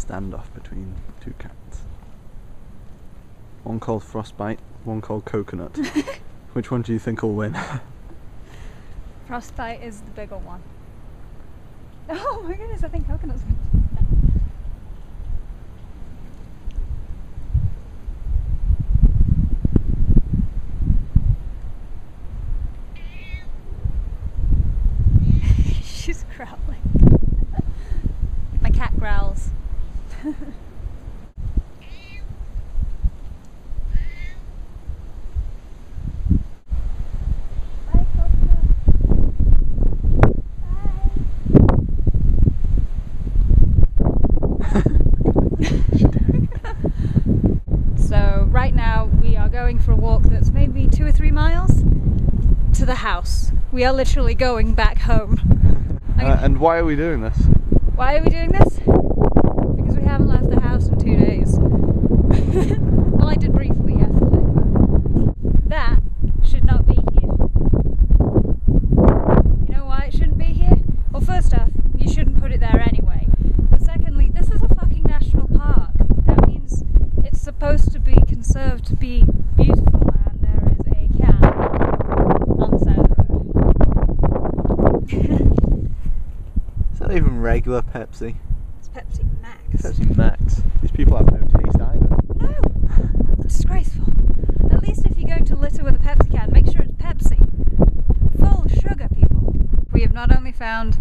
standoff between two cats. One called Frostbite, one called Coconut. Which one do you think will win? Frostbite is the bigger one. Oh my goodness, I think Coconut's winning. She's growling. My cat growls. Bye, Coconut. Bye. So right now we are going for a walk that's maybe 2 or 3 miles to the house. We are literally going back home. And why are we doing this? Why are we doing this? Because we haven't left the house in 2 days. Well, I did briefly yesterday, but that should not be here. You know why it shouldn't be here? Well, first off, you shouldn't put it there anyway. But secondly, this is a fucking national park. That means it's supposed to be conserved to be beautiful, and there is a can on the side of the road. Is that even regular Pepsi? It's Pepsi Max. Pepsi Max. These people have no taste either. No! It's disgraceful. At least if you're going to litter with a Pepsi can, make sure it's Pepsi. Full sugar, people. We have not only found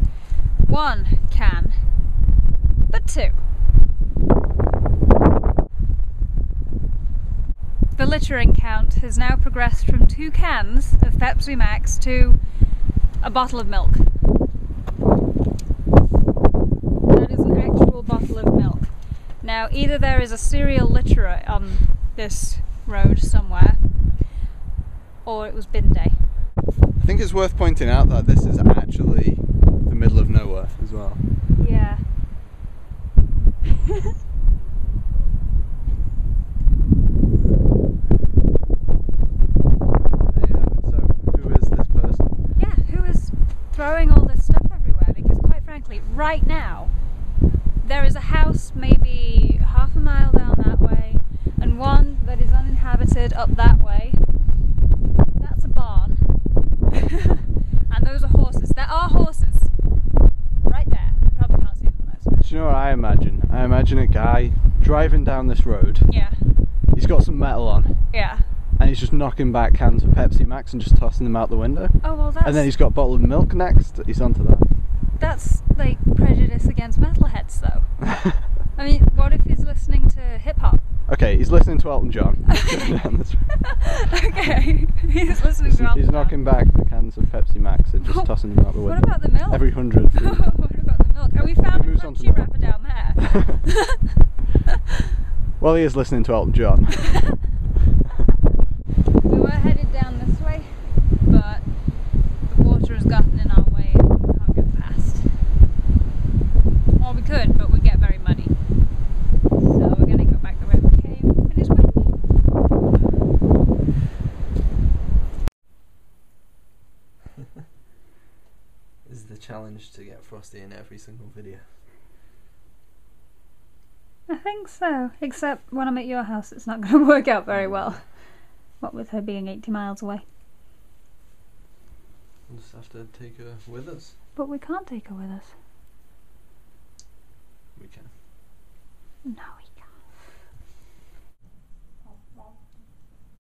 1 can, but 2. The littering count has now progressed from 2 cans of Pepsi Max to a bottle of milk. That is an actual bottle of milk. Now, either there is a serial litterer on this road somewhere, or it was bin day. I think it's worth pointing out that this is actually the middle of nowhere as well. Yeah. So, who is this person? Yeah, who is throwing all this stuff everywhere? Because quite frankly, right now, there is a house maybe half a mile down that way, and one that is uninhabited up that way. That's a barn. And those are horses. There are horses. Right there. Probably can't see them though. Do you know what I imagine? I imagine a guy driving down this road. Yeah. He's got some metal on. Yeah. And he's just knocking back cans of Pepsi Max and just tossing them out the window. Oh well, that's. And then he's got a bottle of milk next. He's onto that. That's like prejudice against metalheads, though. I mean, what if he's listening to hip hop? Okay, he's listening to Elton John. Okay, he's listening to Elton He's John. knocking back the cans of Pepsi Max and just tossing them out the window. What about the milk? Every 100 feet. What about the milk? Oh, we found a moves on to crunchy milk. wrapper down there. Well, he is listening to Elton John. We were headed down this way, but the water has gotten in our way and we can't get past. Well, we could, but we'd get very muddy. So we're going to go back the way we came, and it's windy. This is the challenge to get Frosty in every single video. I think so, except when I'm at your house it's not going to work out very well. What with her being 80 miles away. We'll just have to take her with us. But we can't take her with us. We can. No, we